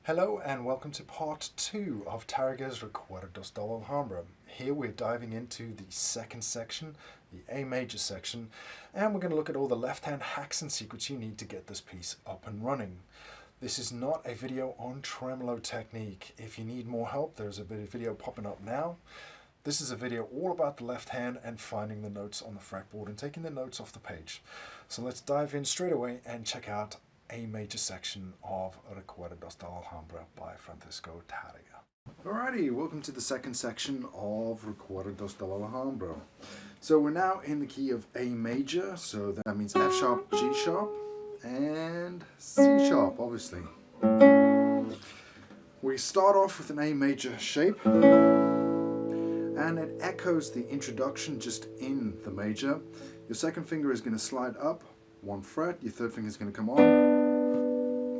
Hello and welcome to part 2 of Tarrega's Recuerdos de Alhambra. Here we're diving into the second section, the A major section, and we're going to look at all the left-hand hacks and secrets you need to get this piece up and running. This is not a video on tremolo technique. If you need more help, there's a bit of video popping up now. This is a video all about the left hand and finding the notes on the fretboard and taking the notes off the page. So let's dive in straight away and check out A major section of Recuerdos de Alhambra by Francisco Tarrega. Alrighty, welcome to the second section of Recuerdos de Alhambra. So we're now in the key of A major, so that means F sharp, G sharp, and C sharp, obviously. We start off with an A major shape, and it echoes the introduction just in the major. Your second finger is going to slide up 1 fret, your third finger is going to come on.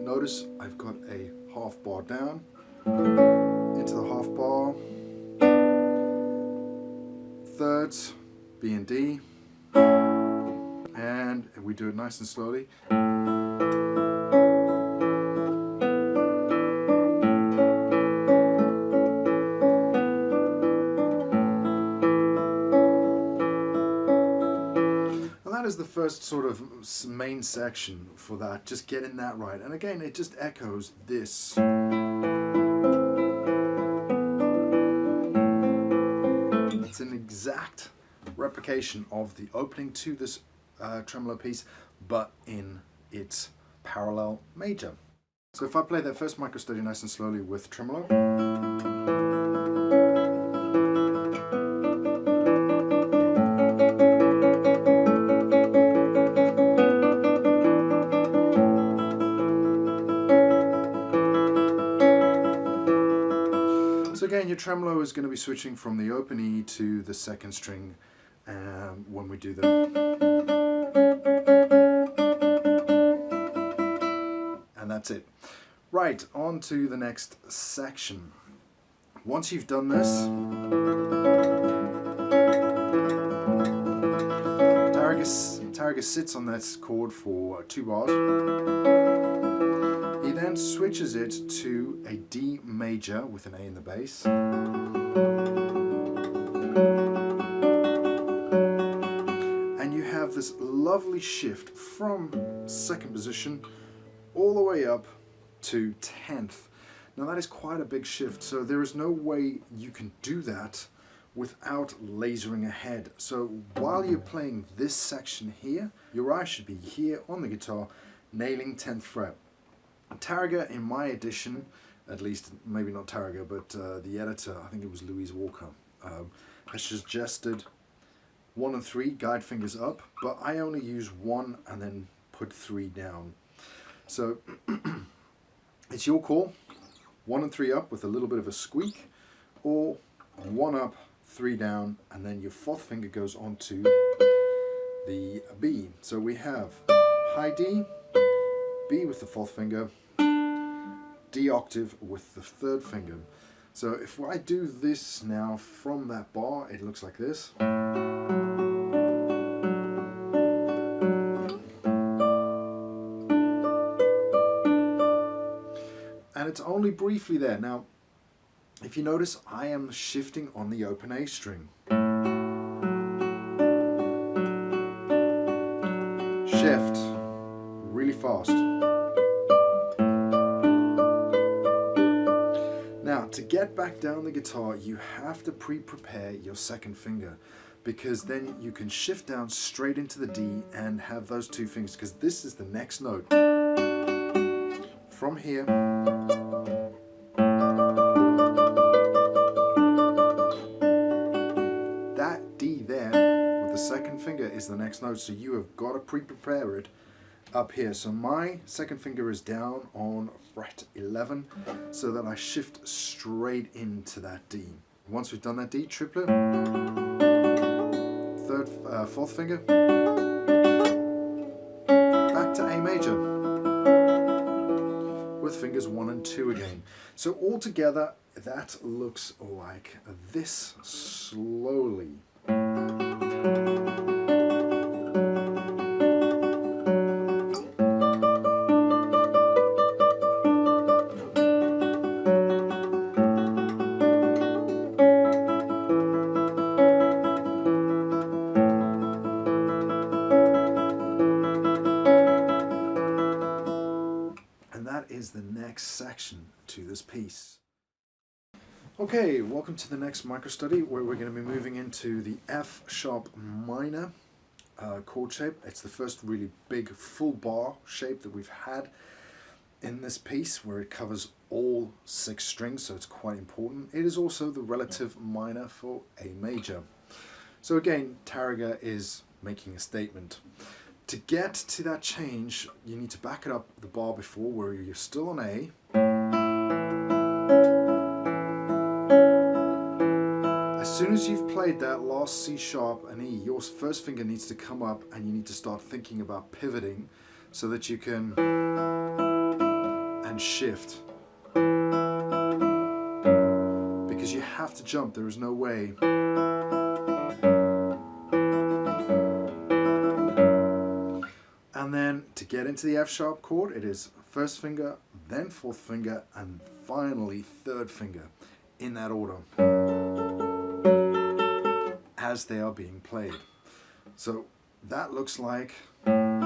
Notice I've got a half bar down, into the half bar, thirds, B and D, and we do it nice and slowly. That is the first sort of main section for that, just getting that right. And again, it just echoes this. It's an exact replication of the opening to this tremolo piece, but in its parallel major. So if I play that first microstudy nice and slowly with tremolo. So again, your tremolo is going to be switching from the open E to the second string when we do the... And that's it. Right, on to the next section. Once you've done this, Tarrega sits on that chord for 2 bars. He then switches it to a D major with an A in the bass. And you have this lovely shift from second position all the way up to 10th. Now that is quite a big shift, so there is no way you can do that without lasering ahead. So while you're playing this section here, your eye should be here on the guitar, nailing 10th fret. Tarrega, in my edition, at least maybe not Tarrega, but the editor, I think it was Louise Walker, has suggested 1 and 3 guide fingers up, but I only use 1 and then put 3 down. So it's your call. 1 and 3 up with a little bit of a squeak, or 1 up, 3 down, and then your 4th finger goes onto the B. So we have high D, B with the 4th finger, D octave with the 3rd finger. So if I do this now from that bar, it looks like this. And it's only briefly there. Now, if you notice, I am shifting on the open A string. Shift really fast. Now, to get back down the guitar, you have to pre-prepare your second finger, because then you can shift down straight into the D and have those 2 fingers, because this is the next note. From here, that D there with the second finger is the next note, so you have got to pre-prepare it up here. So my second finger is down on fret 11, so that I shift straight into that D. Once we've done that D, triplet, 3rd, 4th finger, back to A major, with fingers 1 and 2 again. So all together, that looks like this slowly. next section to this piece. Okay, welcome to the next micro study where we're going to be moving into the F sharp minor chord shape. It's the first really big full bar shape that we've had in this piece, where it covers all 6 strings, so it's quite important. It is also the relative minor for A major. So again, Tarrega is making a statement. To get to that change, you need to back it up the bar before, where you're still on A. As soon as you've played that last C sharp and E, your first finger needs to come up and you need to start thinking about pivoting so that you can and shift. Because you have to jump, there is no way. And then to get into the F sharp chord, it is first finger, then fourth finger, and finally third finger, in that order, as they are being played. So that looks like and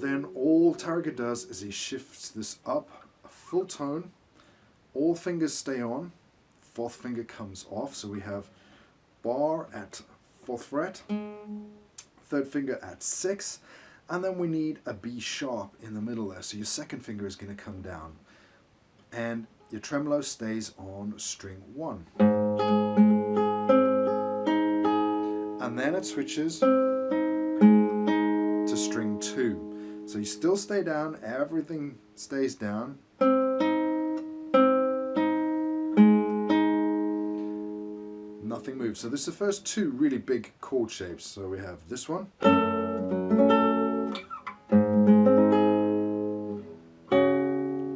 then all Tarrega does is he shifts this up a full tone. All fingers stay on, fourth finger comes off, so we have bar at 4th fret, third finger at 6, and then we need a B sharp in the middle there, so your second finger is going to come down, and your tremolo stays on string 1. And then it switches to string 2. So you still stay down, everything stays down. Nothing moves. So this is the first 2 really big chord shapes. So we have this one,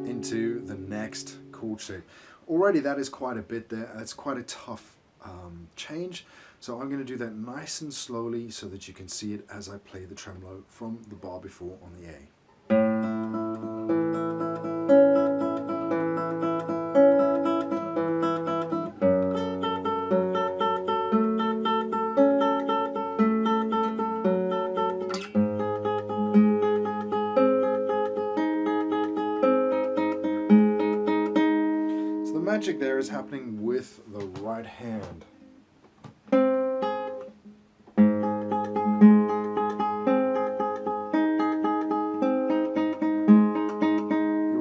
into the next chord shape. Already that is quite a bit there. That's quite a tough change. So I'm going to do that nice and slowly so that you can see it as I play the tremolo from the bar before on the A. Magic there is happening with the right hand. Your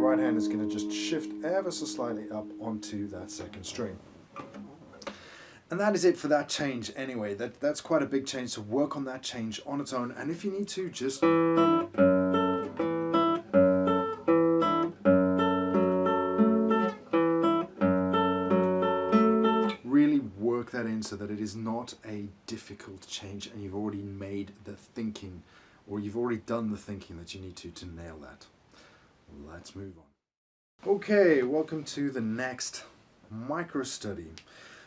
right hand is going to just shift ever so slightly up onto that second string. And that is it for that change anyway. That's quite a big change, so work on that change on its own, and if you need to, just that in so that it is not a difficult change and you've already made the thinking, or you've already done the thinking that you need to nail that. Let's move on. Okay, welcome to the next micro study.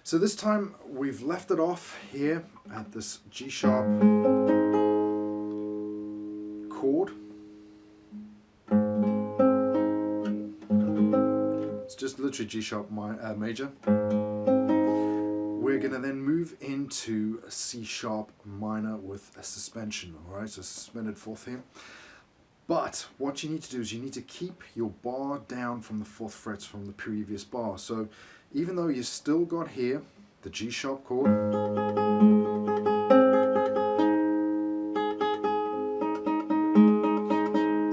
So this time we've left it off here at this G sharp chord. It's just literally G sharp major. We're going to then move into a C sharp minor with a suspension, alright, so suspended 4th here. But what you need to do is you need to keep your bar down from the 4th frets from the previous bar. So even though you still got here the G sharp chord,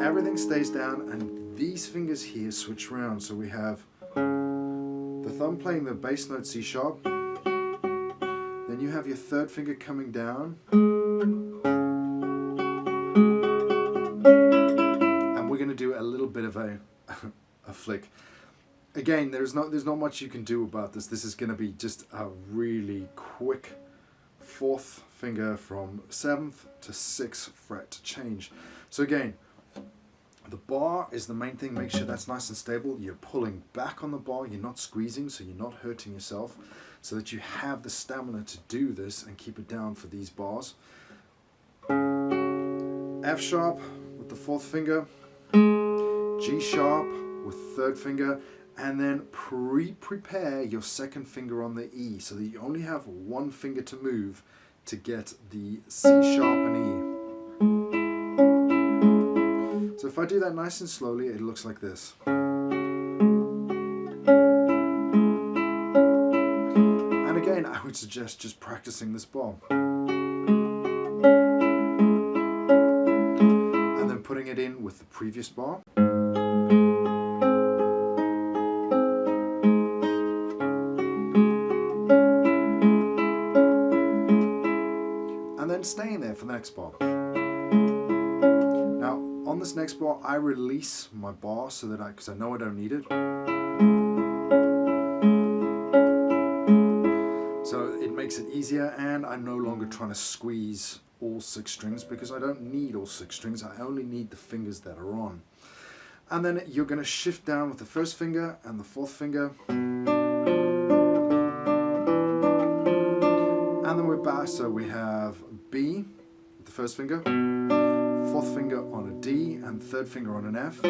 everything stays down and these fingers here switch around. So we have the thumb playing the bass note C sharp. Then you have your third finger coming down, and we're going to do a little bit of a flick. Again, there's not much you can do about this. This is going to be just a really quick 4th finger from 7th to 6th fret change. So again, the bar is the main thing. Make sure that's nice and stable. You're pulling back on the bar, you're not squeezing, so you're not hurting yourself, so that you have the stamina to do this and keep it down for these bars. F sharp with the 4th finger, G sharp with 3rd finger, and then prepare your second finger on the E so that you only have one finger to move to get the C sharp and E. So if I do that nice and slowly, it looks like this. And again, I would suggest just practicing this bar. And then putting it in with the previous bar. And then staying there for the next bar. Now, on this next bar, I release my bar so that because I know I don't need it. So it makes it easier, and I'm no longer trying to squeeze all 6 strings because I don't need all 6 strings. I only need the fingers that are on. And then you're going to shift down with the first finger and the 4th finger. And then we're back, so we have B with the first finger, 4th finger on a D, and 3rd finger on an F.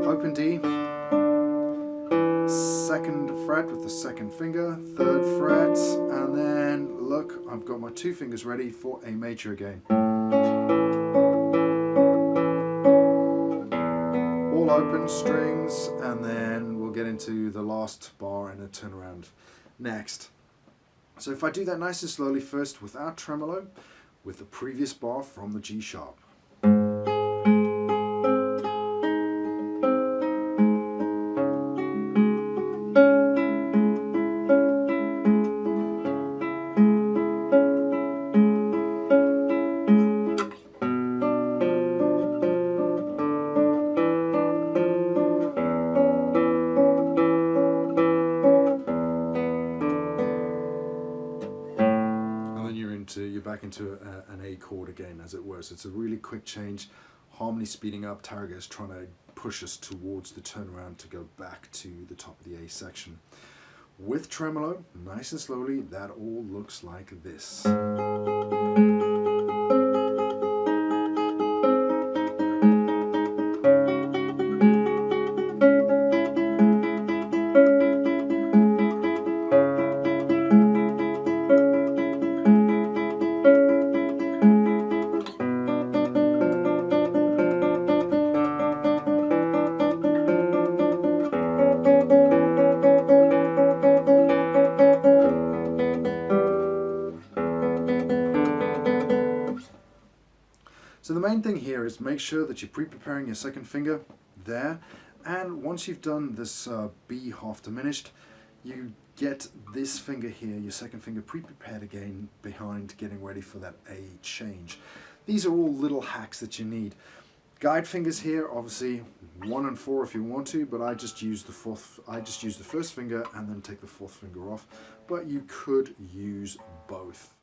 Open D, 2nd fret with the 2nd finger, 3rd fret, and then look, I've got my 2 fingers ready for A major again. All open strings, and then we'll get into the last bar and a turnaround next. So if I do that nice and slowly first without tremolo, with the previous bar from the G sharp. You're back into an A chord again, as it were. So it's a really quick change, harmony speeding up. Tarrega is trying to push us towards the turnaround to go back to the top of the A section. With tremolo, nice and slowly, that all looks like this. So the main thing here is make sure that you're pre-preparing your second finger there, and once you've done this B half diminished, you get this finger here, your second finger, pre-prepared again behind, getting ready for that A change. These are all little hacks that you need. Guide fingers here, obviously 1 and 4 if you want to, but I just use the first finger and then take the 4th finger off, but you could use both.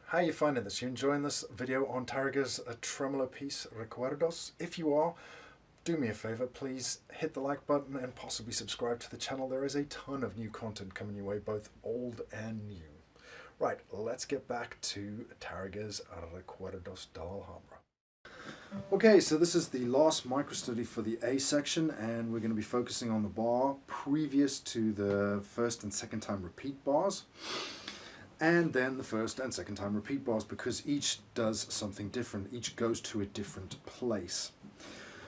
How are you finding this? You enjoying this video on Tarrega's tremolo piece, Recuerdos? If you are, do me a favor, please hit the like button and possibly subscribe to the channel. There is a ton of new content coming your way, both old and new. Right, let's get back to Tarrega's Recuerdos de Alhambra. Okay, so this is the last micro study for the A section, and we're going to be focusing on the bar previous to the first and second time repeat bars, and then the first and second time repeat bars, because each does something different. Each goes to a different place.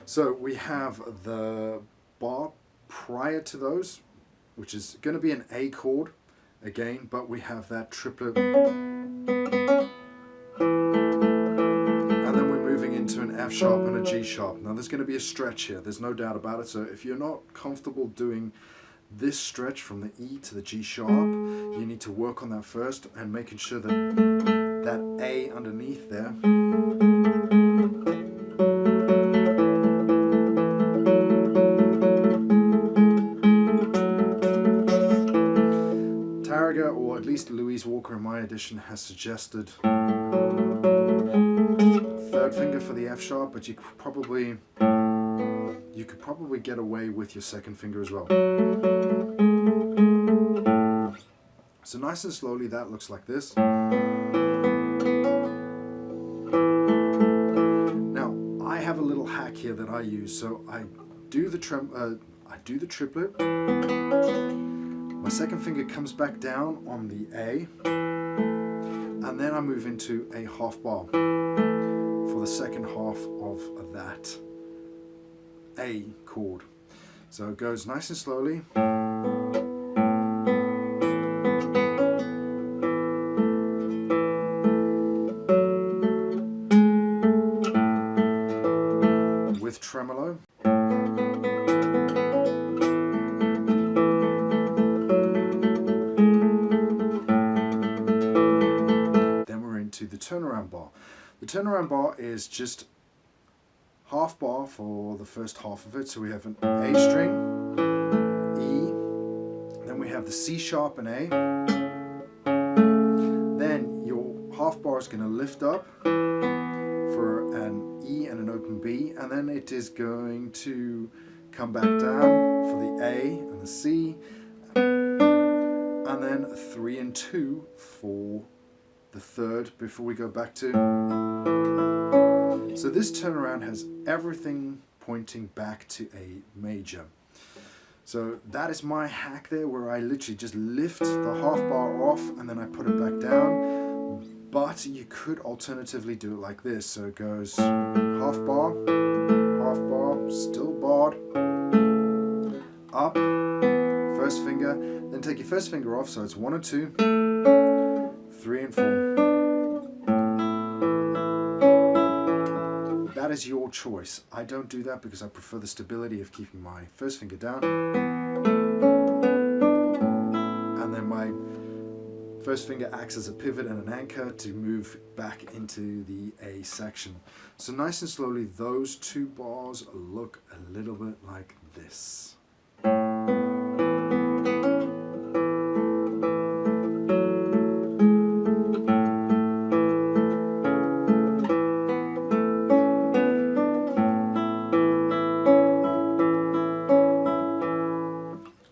So we have the bar prior to those, which is going to be an A chord again, but we have that triplet, and then we're moving into an F sharp and a G sharp. Now there's going to be a stretch here, there's no doubt about it. So if you're not comfortable doing this stretch from the E to the G sharp, you need to work on that first and making sure that that A underneath there Tarrega, or at least Louise Walker in my edition, has suggested third finger for the F sharp, but you could probably get away with your second finger as well. So nice and slowly, that looks like this. Now I have a little hack here that I use. So I do the I do the triplet, my second finger comes back down on the A, and then I move into a half bar for the second half of that A chord. So it goes nice and slowly. With tremolo. Then we're into the turnaround bar. The turnaround bar is just half bar for the first half of it. So we have an A string, E, then we have the C sharp and A. Then your half bar is going to lift up for an E and an open B, and then it is going to come back down for the A and the C, and then 3 and 2 for the third before we go back to. So this turnaround has everything pointing back to A major. So that is my hack there, where I literally just lift the half bar off and then I put it back down. But you could alternatively do it like this. So it goes half bar, still barred, up, first finger, then take your first finger off, so it's 1 and 2, 3 and 4. That is your choice. I don't do that because I prefer the stability of keeping my first finger down, and then my first finger acts as a pivot and an anchor to move back into the A section. So nice and slowly, those two bars look a little bit like this.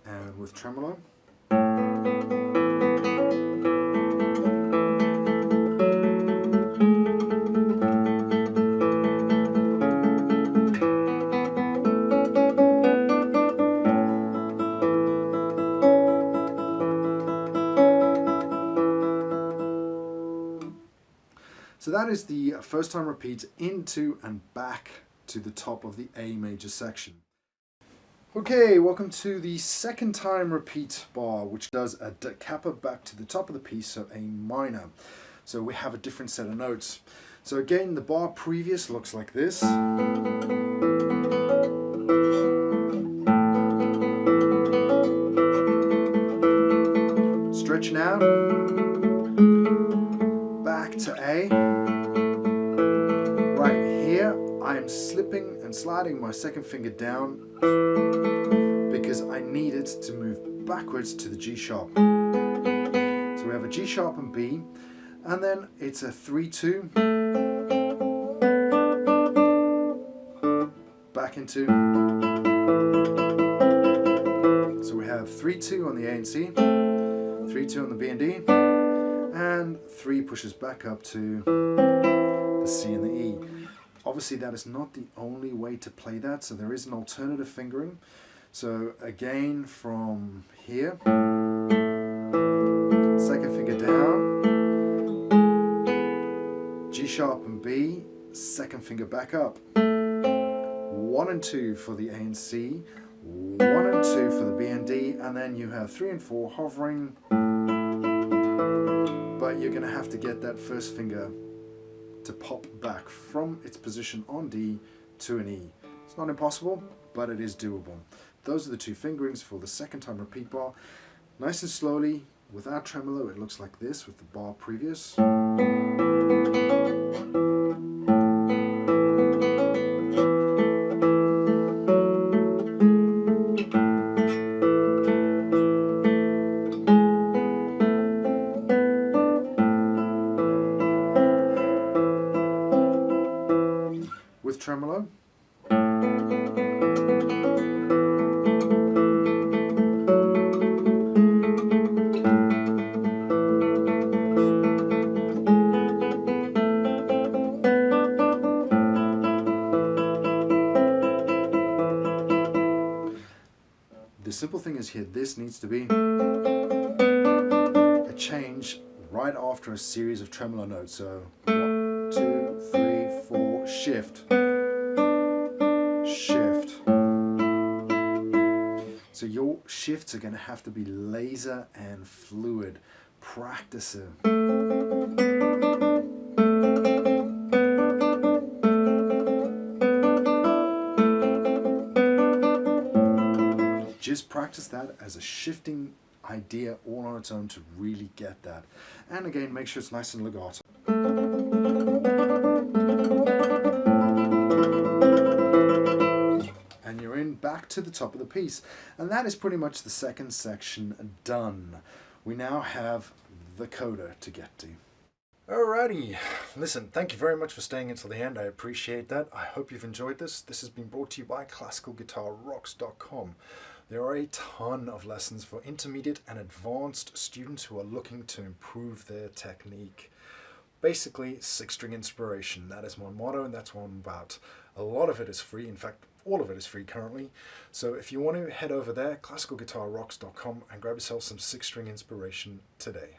And with tremolo. So that is the first time repeat into and back to the top of the A major section. Okay, welcome to the second time repeat bar, which does a da kappa back to the top of the piece, so A minor. So we have a different set of notes. So again, the bar previous looks like this. Stretching out, back to A. Right here, I am slipping and sliding my second finger down because I need it to move backwards to the G sharp. So we have a G sharp and B, and then it's a 3-2, back into. So we have 3-2 on the A and C, 3-2 on the B and D, and 3 pushes back up to the C and the E. Obviously that is not the only way to play that, so there is an alternative fingering. So again, from here, second finger down, G sharp and B, second finger back up, 1 and 2 for the A and C, 1 and 2 for the B and D, and then you have 3 and 4 hovering, but you're going to have to get that first finger to pop back from its position on D to an E. It's not impossible, but it is doable. Those are the two fingerings for the second time repeat bar. Nice and slowly, without tremolo, it looks like this with the bar previous. With tremolo. simple thing is here, this needs to be a change right after a series of tremolo notes. So 1, 2, 3, 4, shift, shift. So your shifts are going to have to be laser and fluid. Practice it. Just practice that as a shifting idea all on its own to really get that. And again, make sure it's nice and legato. And you're in back to the top of the piece. And that is pretty much the second section done. We now have the coda to get to. Alrighty, listen, thank you very much for staying until the end. I appreciate that. I hope you've enjoyed this. This has been brought to you by classicalguitarrocks.com. There are a ton of lessons for intermediate and advanced students who are looking to improve their technique. Basically, 6-string inspiration. That is my motto, and that's what I'm about. A lot of it is free. In fact, all of it is free currently. So if you want to head over there, classicalguitarrocks.com, and grab yourself some 6-string inspiration today.